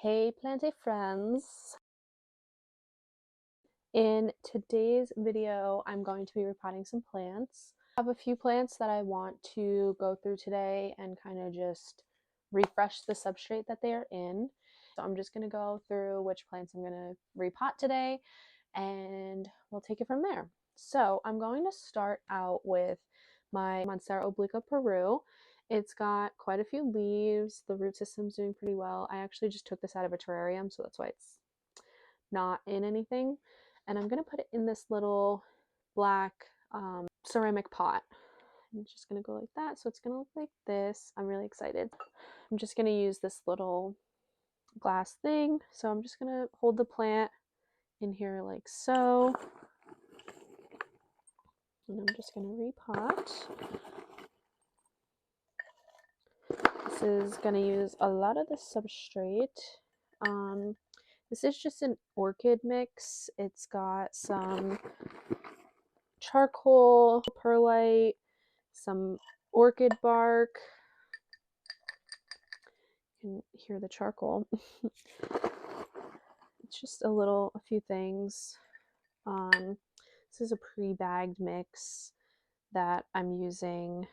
Hey planty friends! In today's video, I'm going to be repotting some plants. I have a few plants that I want to go through today and kind of just refresh the substrate that they are in. So I'm just going to go through which plants I'm going to repot today and we'll take it from there. So I'm going to start out with my Monstera Obliqua Peru. It's got quite a few leaves. The root system's doing pretty well. I actually just took this out of a terrarium, so that's why it's not in anything. And I'm going to put it in this little black ceramic pot. I'm just going to go like that. So it's going to look like this. I'm really excited. I'm just going to use this little glass thing. So I'm just going to hold the plant in here like so. And I'm just going to repot. This is going to use a lot of the substrate. This is just an orchid mix. It's got some charcoal, perlite, some orchid bark. You can hear the charcoal. It's just a few things. This is a pre-bagged mix that I'm using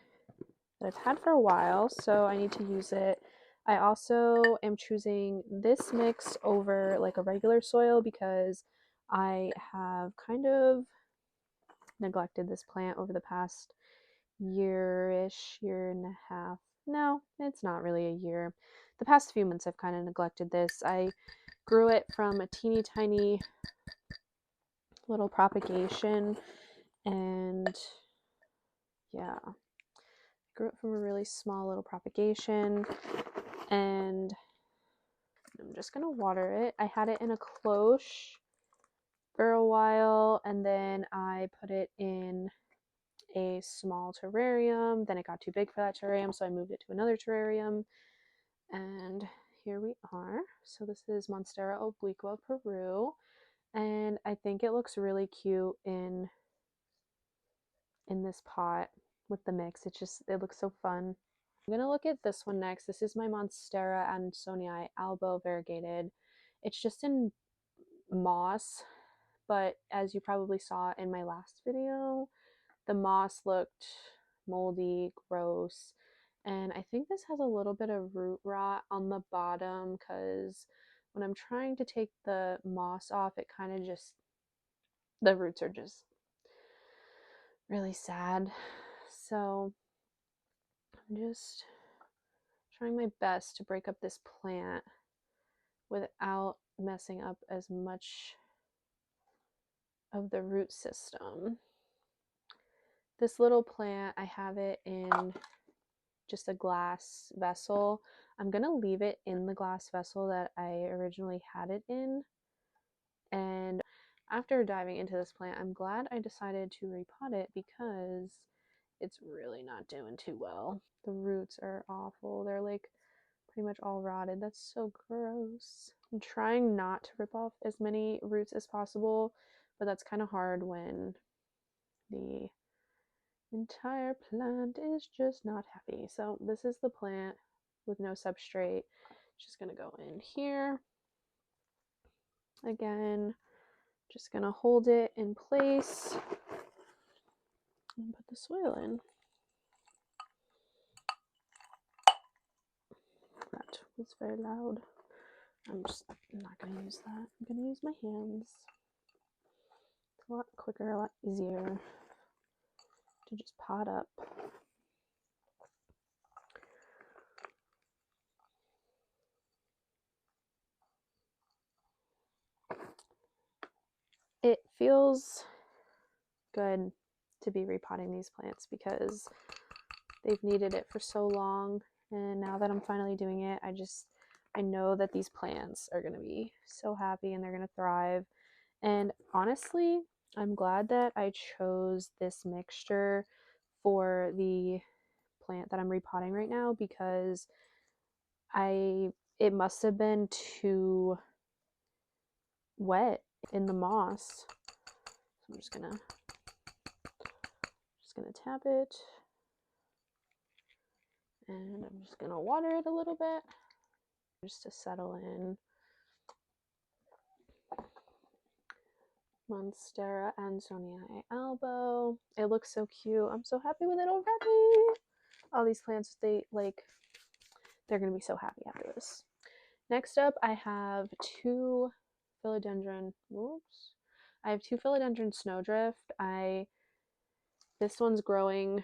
that I've had for a while, so I need to use it. I also am choosing this mix over like a regular soil because I have kind of neglected this plant over the past year-ish, year and a half. No, it's not really a year. The past few months I've kind of neglected this. I grew it from a teeny tiny little propagation, and yeah, I grew it from a really small little propagation, and I'm just gonna water it. I had it in a cloche for a while, and then I put it in a small terrarium. Then it got too big for that terrarium, so I moved it to another terrarium, and here we are. So this is Monstera Obliqua Peru, and I think it looks really cute in this pot with the mix. It looks so fun. I'm gonna look at this one next. This is my Monstera Adansonii Albo variegated. It's just in moss, but as you probably saw in my last video, the moss looked moldy, gross, and I think this has a little bit of root rot on the bottom because when I'm trying to take the moss off, it kind of just, the roots are just really sad. So I'm just trying my best to break up this plant without messing up as much of the root system. This little plant, I have it in just a glass vessel. I'm gonna leave it in the glass vessel that I originally had it in. And after diving into this plant, I'm glad I decided to repot it because it's really not doing too well. The roots are awful. They're like pretty much all rotted. That's so gross. I'm trying not to rip off as many roots as possible, but that's kind of hard when the entire plant is just not happy. So this is the plant with no substrate. Just gonna go in here. Again, just gonna hold it in place and put the soil in. That was very loud. I'm not gonna use that. I'm gonna use my hands. It's a lot quicker, a lot easier to just pot up. It feels good to be repotting these plants because they've needed it for so long, and now that I'm finally doing it, I know that these plants are going to be so happy and they're going to thrive. And honestly, I'm glad that I chose this mixture for the plant that I'm repotting right now because it must have been too wet in the moss. So I'm just gonna tap it, and I'm just gonna water it a little bit just to settle in. Monstera Adansonii Albo. It looks so cute. I'm so happy with it already. All these plants, they're gonna be so happy after this. Next up, I have two philodendron. Oops. I have two philodendron snowdrift. This one's growing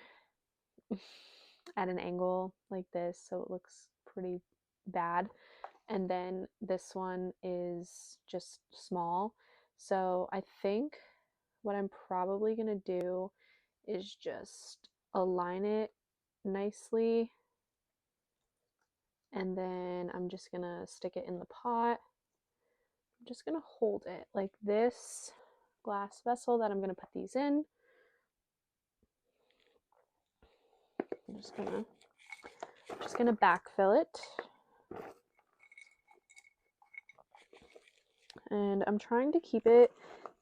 at an angle like this, so it looks pretty bad. And then this one is just small. So I think what I'm probably gonna do is just align it nicely, and then I'm just gonna stick it in the pot. I'm just gonna hold it like this glass vessel that I'm gonna put these in. I'm just gonna backfill it. And I'm trying to keep it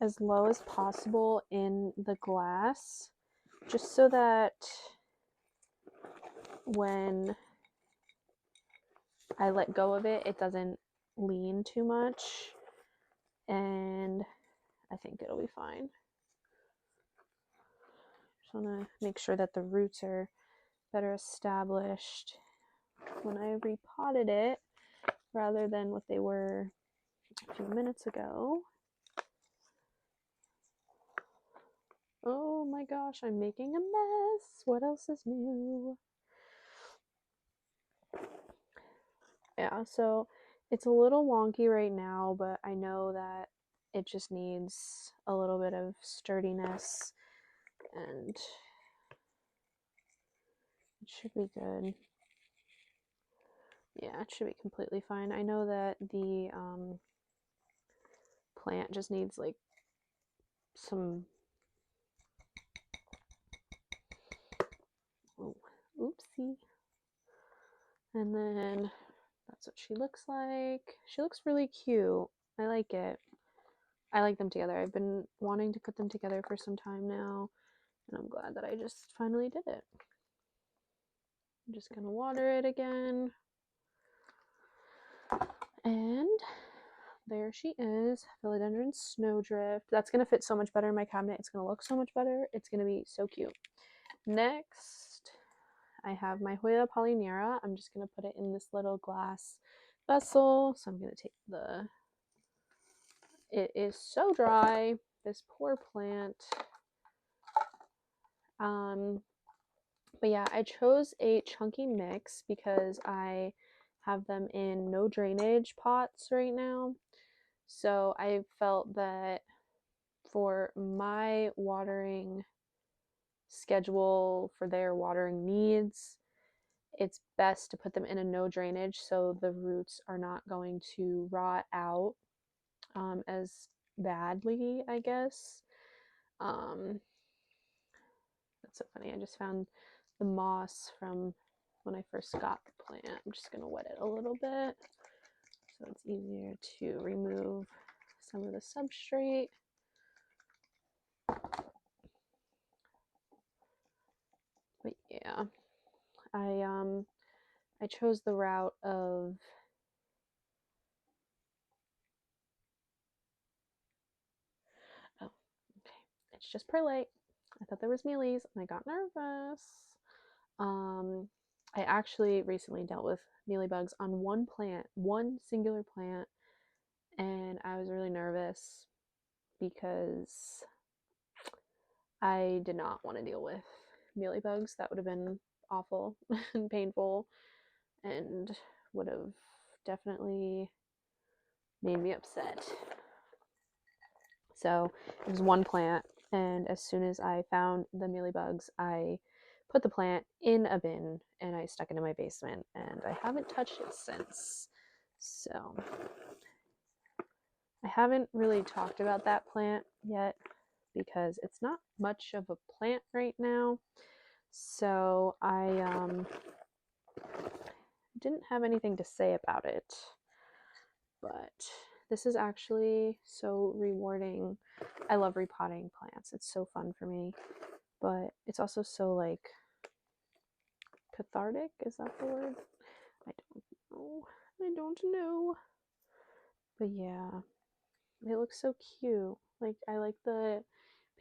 as low as possible in the glass, just so that when I let go of it, it doesn't lean too much, and I think it'll be fine. Just want to make sure that the roots are better established when I repotted it rather than what they were a few minutes ago. Oh my gosh, I'm making a mess. What else is new? Yeah, so it's a little wonky right now, but I know that it just needs a little bit of sturdiness, and it should be good. Yeah, it should be completely fine. I know that the plant just needs like some, oh, oopsie. And then that's what she looks like. She looks really cute. I like it. I like them together. I've been wanting to put them together for some time now, and I'm glad that I just finally did it. I'm just gonna water it again. And there she is, Philodendron Snowdrift. That's gonna fit so much better in my cabinet. It's gonna look so much better. It's gonna be so cute. Next, I have my Hoya Polyneura. I'm just gonna put it in this little glass vessel. So I'm gonna take it is so dry, this poor plant. But yeah, I chose a chunky mix because I have them in no drainage pots right now. So I felt that for my watering schedule, for their watering needs, it's best to put them in a no drainage so the roots are not going to rot out as badly, I guess. That's so funny. I just found the moss from when I first got the plant. I'm just going to wet it a little bit so it's easier to remove some of the substrate. But yeah, I chose the route of okay, it's just perlite. I thought there was mealies and I got nervous. I actually recently dealt with mealybugs on one plant, one singular plant, and I was really nervous because I did not want to deal with mealybugs. That would have been awful and painful and would have definitely made me upset. So it was one plant, and as soon as I found the mealybugs, I put the plant in a bin and I stuck it in my basement, and I haven't touched it since. So I haven't really talked about that plant yet because it's not much of a plant right now. So I didn't have anything to say about it. But this is actually so rewarding. I love repotting plants. It's so fun for me. But it's also so like cathartic. Is that the word? I don't know. But yeah. It looks so cute. Like, I like the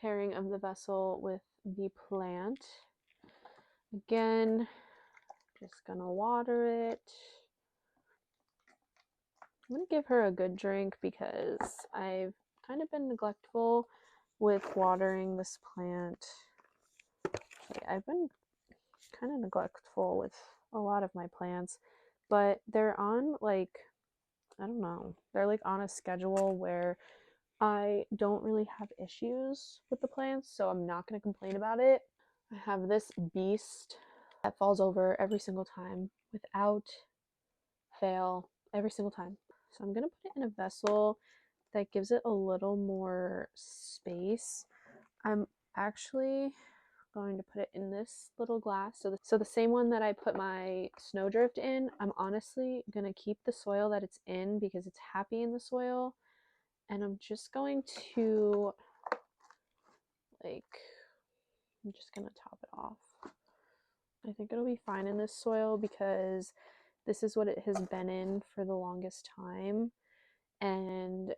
pairing of the vessel with the plant. Again, just gonna water it. I'm gonna give her a good drink because I've kind of been neglectful with watering this plant. I've been kind of neglectful with a lot of my plants, but they're on, like, I don't know, they're like on a schedule where I don't really have issues with the plants, so I'm not going to complain about it. I have this beast that falls over every single time without fail, every single time. So I'm going to put it in a vessel that gives it a little more space. I'm actually going to put it in this little glass. So the same one that I put my snowdrift in, I'm honestly going to keep the soil that it's in because it's happy in the soil. And I'm just going to, like, I'm just going to top it off. I think it'll be fine in this soil because this is what it has been in for the longest time. And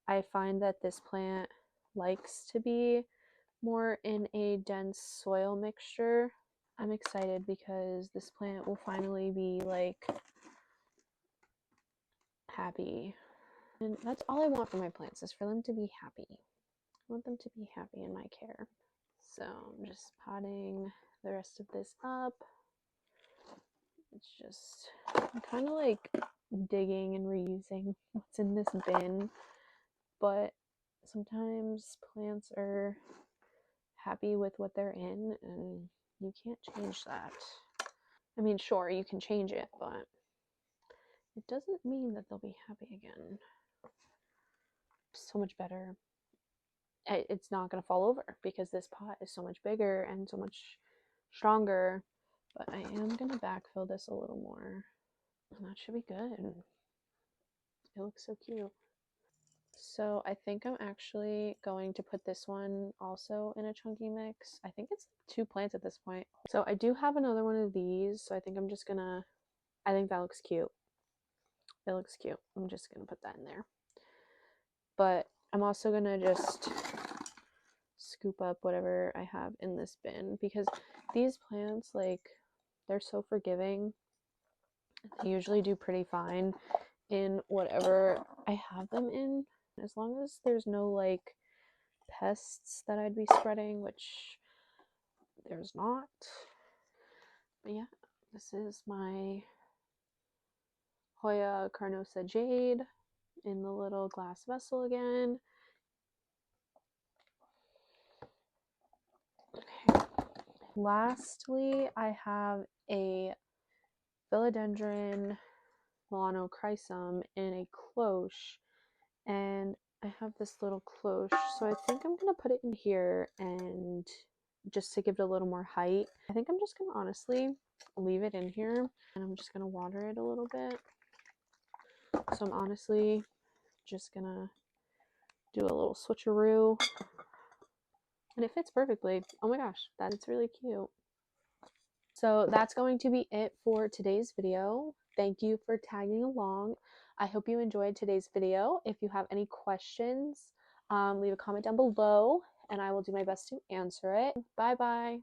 I find that this plant likes to be more in a dense soil mixture. I'm excited because this plant will finally be like happy. And that's all I want for my plants, is for them to be happy. I want them to be happy in my care. So I'm just potting the rest of this up. It's just, I'm kind of like digging and reusing what's in this bin, but sometimes plants are happy with what they're in and you can't change that. I mean, sure, you can change it, but it doesn't mean that they'll be happy again. So much better. It's not going to fall over because this pot is so much bigger and so much stronger, but I am going to backfill this a little more, and that should be good. It looks so cute. So I think I'm actually going to put this one also in a chunky mix. I think it's 2 plants at this point. So I do have another one of these, so I think I'm just gonna, I think that looks cute. It looks cute. I'm just gonna put that in there. But I'm also gonna just scoop up whatever I have in this bin because these plants, like, they're so forgiving. They usually do pretty fine in whatever I have them in, as long as there's no like pests that I'd be spreading, which there's not. But yeah, this is my Hoya Carnosa Jade in the little glass vessel again. Okay. Lastly, I have a Philodendron Melanochrysum in a cloche, and I have this little cloche, so I think I'm gonna put it in here and just to give it a little more height. I think I'm just gonna honestly leave it in here, and I'm just gonna water it a little bit. So I'm honestly just gonna do a little switcheroo, and it fits perfectly. Oh my gosh, that's really cute. So that's going to be it for today's video. Thank you for tagging along. I hope you enjoyed today's video. If you have any questions, leave a comment down below and I will do my best to answer it. Bye bye.